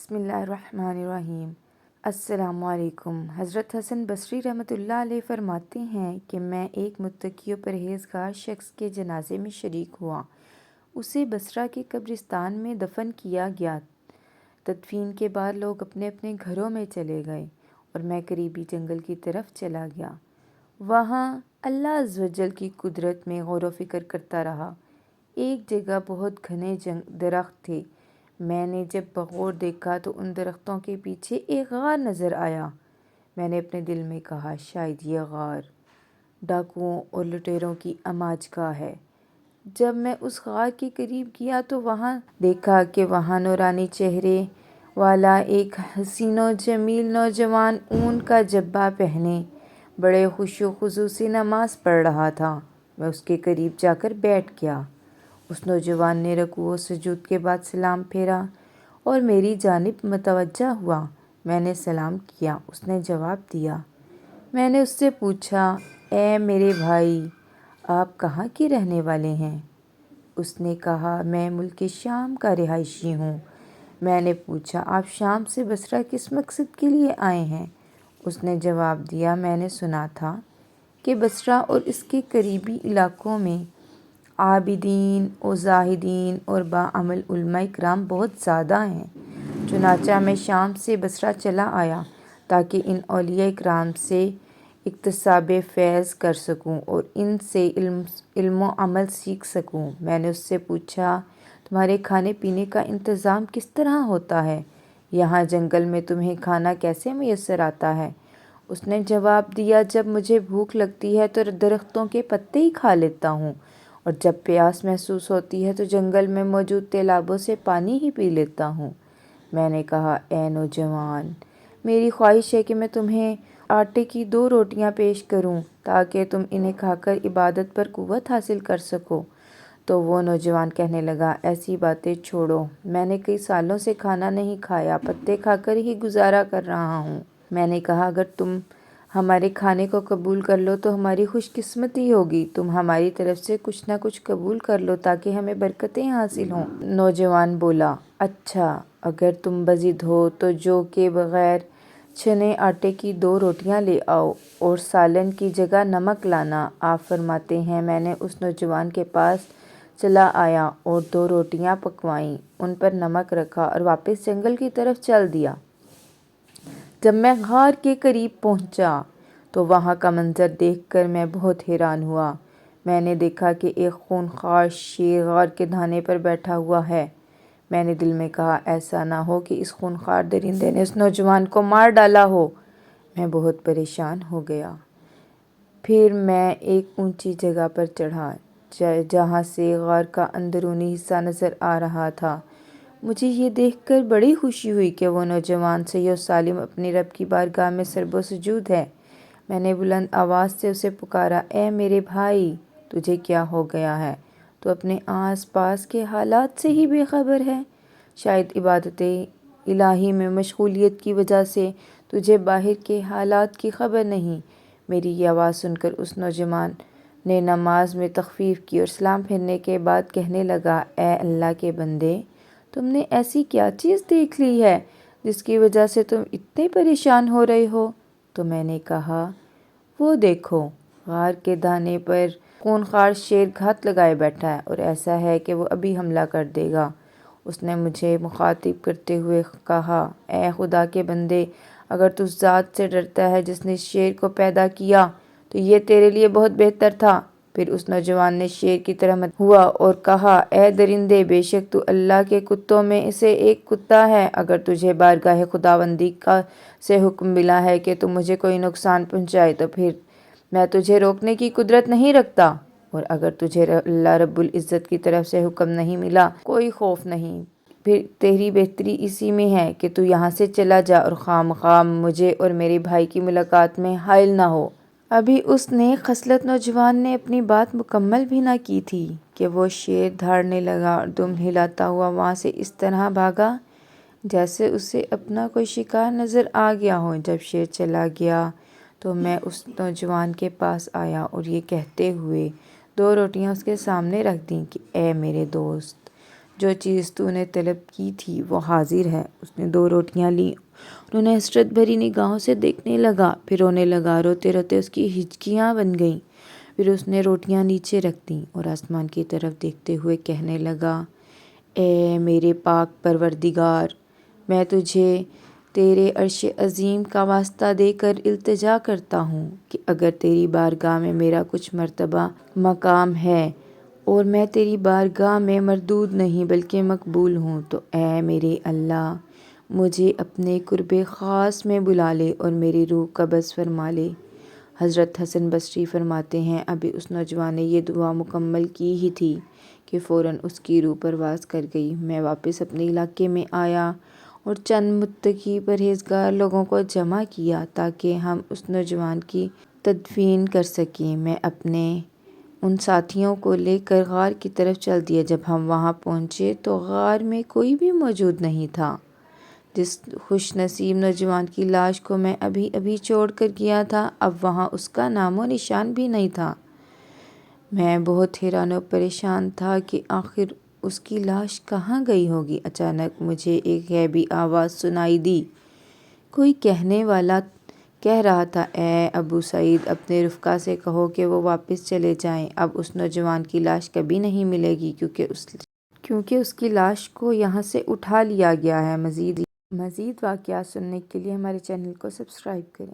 بسم اللہ الرحمن الرحیم۔ السلام علیکم۔ حضرت حسن بصری رحمۃ اللہ علیہ فرماتے ہیں کہ میں ایک متقی و پرہیزگار شخص کے جنازے میں شریک ہوا۔ اسے بصرہ کے قبرستان میں دفن کیا گیا۔ تدفین کے بعد لوگ اپنے اپنے گھروں میں چلے گئے اور میں قریبی جنگل کی طرف چلا گیا۔ وہاں اللہ عز و جل کی قدرت میں غور و فکر کرتا رہا۔ ایک جگہ بہت گھنے درخت تھے۔ میں نے جب بغور دیکھا تو ان درختوں کے پیچھے ایک غار نظر آیا۔ میں نے اپنے دل میں کہا شاید یہ غار ڈاکوؤں اور لٹیروں کی اماج گاہ ہے۔ جب میں اس غار کے قریب گیا تو وہاں دیکھا کہ وہاں نورانی چہرے والا ایک حسین و جمیل نوجوان اون کا جبہ پہنے بڑے خشوع و خضوع سے نماز پڑھ رہا تھا۔ میں اس کے قریب جا کر بیٹھ گیا۔ اس نوجوان نے رکوع و سجود کے بعد سلام پھیرا اور میری جانب متوجہ ہوا۔ میں نے سلام کیا، اس نے جواب دیا۔ میں نے اس سے پوچھا، اے میرے بھائی، آپ کہاں کے رہنے والے ہیں؟ اس نے کہا، میں ملک شام کا رہائشی ہوں۔ میں نے پوچھا، آپ شام سے بصرہ کس مقصد کے لیے آئے ہیں؟ اس نے جواب دیا، میں نے سنا تھا کہ بصرہ اور اس کے قریبی علاقوں میں عابدین و زاہدین اور باعمل علماء کرام بہت زیادہ ہیں۔ چنانچہ میں شام سے بصرہ چلا آیا تاکہ ان اولیاء کرام سے اکتسابِ فیض کر سکوں اور ان سے علم و عمل سیکھ سکوں۔ میں نے اس سے پوچھا، تمہارے کھانے پینے کا انتظام کس طرح ہوتا ہے؟ یہاں جنگل میں تمہیں کھانا کیسے میسر آتا ہے؟ اس نے جواب دیا، جب مجھے بھوک لگتی ہے تو درختوں کے پتے ہی کھا لیتا ہوں، اور جب پیاس محسوس ہوتی ہے تو جنگل میں موجود تیلابوں سے پانی ہی پی لیتا ہوں۔ میں نے کہا، اے نوجوان، میری خواہش ہے کہ میں تمہیں آٹے کی 2 روٹیاں پیش کروں تاکہ تم انہیں کھا کر عبادت پر قوت حاصل کر سکو۔ تو وہ نوجوان کہنے لگا، ایسی باتیں چھوڑو، میں نے کئی سالوں سے کھانا نہیں کھایا، پتے کھا کر ہی گزارا کر رہا ہوں۔ میں نے کہا، اگر تم ہمارے کھانے کو قبول کر لو تو ہماری خوش قسمتی ہوگی۔ تم ہماری طرف سے کچھ نہ کچھ قبول کر لو تاکہ ہمیں برکتیں حاصل ہوں۔ نوجوان بولا، اچھا، اگر تم بضد ہو تو جو کہ بغیر چھنے آٹے کی 2 روٹیاں لے آؤ اور سالن کی جگہ نمک لانا۔ آپ فرماتے ہیں، میں نے اس نوجوان کے پاس چلا آیا اور 2 روٹیاں پکوائیں، ان پر نمک رکھا اور واپس جنگل کی طرف چل دیا۔ جب میں غار کے قریب پہنچا تو وہاں کا منظر دیکھ کر میں بہت حیران ہوا۔ میں نے دیکھا کہ ایک خونخوار شیر غار کے دہانے پر بیٹھا ہوا ہے۔ میں نے دل میں کہا، ایسا نہ ہو کہ اس خونخوار درندے نے اس نوجوان کو مار ڈالا ہو۔ میں بہت پریشان ہو گیا۔ پھر میں ایک اونچی جگہ پر چڑھا جہاں سے غار کا اندرونی حصہ نظر آ رہا تھا۔ مجھے یہ دیکھ کر بڑی خوشی ہوئی کہ وہ نوجوان صحیح و سالم اپنے رب کی بارگاہ میں سرب و سجود ہے۔ میں نے بلند آواز سے اسے پکارا، اے میرے بھائی، تجھے کیا ہو گیا ہے؟ تو اپنے آس پاس کے حالات سے ہی بے خبر ہے۔ شاید عبادت الہی میں مشغولیت کی وجہ سے تجھے باہر کے حالات کی خبر نہیں۔ میری یہ آواز سن کر اس نوجوان نے نماز میں تخفیف کی اور سلام پھیرنے کے بعد کہنے لگا، اے اللہ کے بندے، تم نے ایسی کیا چیز دیکھ لی ہے جس کی وجہ سے تم اتنے پریشان ہو رہے ہو؟ تو میں نے کہا، وہ دیکھو، غار کے دہانے پر خونخوار شیر گھات لگائے بیٹھا ہے اور ایسا ہے کہ وہ ابھی حملہ کر دے گا۔ اس نے مجھے مخاطب کرتے ہوئے کہا، اے خدا کے بندے، اگر تو اس ذات سے ڈرتا ہے جس نے اس شیر کو پیدا کیا تو یہ تیرے لیے بہت بہتر تھا۔ پھر اس نوجوان نے شیر کی طرح ہوا اور کہا، اے درندے، بے شک تو اللہ کے کتوں میں سے ایک کتا ہے۔ اگر تجھے بارگاہ خداوندی سے حکم ملا ہے کہ تو مجھے کوئی نقصان پہنچائے تو پھر میں تجھے روکنے کی قدرت نہیں رکھتا، اور اگر تجھے اللہ رب العزت کی طرف سے حکم نہیں ملا، کوئی خوف نہیں، پھر تیری بہتری اسی میں ہے کہ تو یہاں سے چلا جا اور خواہ مجھے اور میرے بھائی کی ملاقات میں حائل نہ ہو۔ ابھی اس نیک خصلت نوجوان نے اپنی بات مکمل بھی نہ کی تھی کہ وہ شیر دھاڑنے لگا اور دم ہلاتا ہوا وہاں سے اس طرح بھاگا جیسے اسے اپنا کوئی شکار نظر آ گیا ہو۔ جب شیر چلا گیا تو میں اس نوجوان کے پاس آیا اور یہ کہتے ہوئے 2 روٹیاں اس کے سامنے رکھ دیں کہ اے میرے دوست، جو چیز تو نے طلب کی تھی وہ حاضر ہے۔ اس نے 2 روٹیاں لیں، انہوں نے حسرت بھری نگاہوں سے دیکھنے لگا، پھر رونے لگا۔ روتے روتے اس کی ہچکیاں بن گئیں۔ پھر اس نے روٹیاں نیچے رکھ دیں اور آسمان کی طرف دیکھتے ہوئے کہنے لگا، اے میرے پاک پروردگار، میں تجھے تیرے عرش عظیم کا واسطہ دے کر التجا کرتا ہوں کہ اگر تیری بارگاہ میں میرا کچھ مرتبہ مقام ہے اور میں تیری بارگاہ میں مردود نہیں بلکہ مقبول ہوں، تو اے میرے اللہ، مجھے اپنے قرب خاص میں بلا لے اور میری روح قبض فرما لے۔ حضرت حسن بصری فرماتے ہیں، ابھی اس نوجوان نے یہ دعا مکمل کی ہی تھی کہ فوراً اس کی روح پرواز کر گئی۔ میں واپس اپنے علاقے میں آیا اور چند متقی پرہیزگار لوگوں کو جمع کیا تاکہ ہم اس نوجوان کی تدفین کر سکیں۔ میں اپنے ان ساتھیوں کو لے کر غار کی طرف چل دیا۔ جب ہم وہاں پہنچے تو غار میں کوئی بھی موجود نہیں تھا۔ جس خوش نصیب نوجوان کی لاش کو میں ابھی ابھی چھوڑ کر گیا تھا، اب وہاں اس کا نام و نشان بھی نہیں تھا۔ میں بہت حیران و پریشان تھا کہ آخر اس کی لاش کہاں گئی ہوگی۔ اچانک مجھے ایک غیبی آواز سنائی دی۔ کوئی کہنے والا کہہ رہا تھا، اے ابو سعید، اپنے رفقا سے کہو کہ وہ واپس چلے جائیں۔ اب اس نوجوان کی لاش کبھی نہیں ملے گی کیونکہ اس کی لاش کو یہاں سے اٹھا لیا گیا ہے۔ مزید واقعات سننے کے لیے ہمارے چینل کو سبسکرائب کریں۔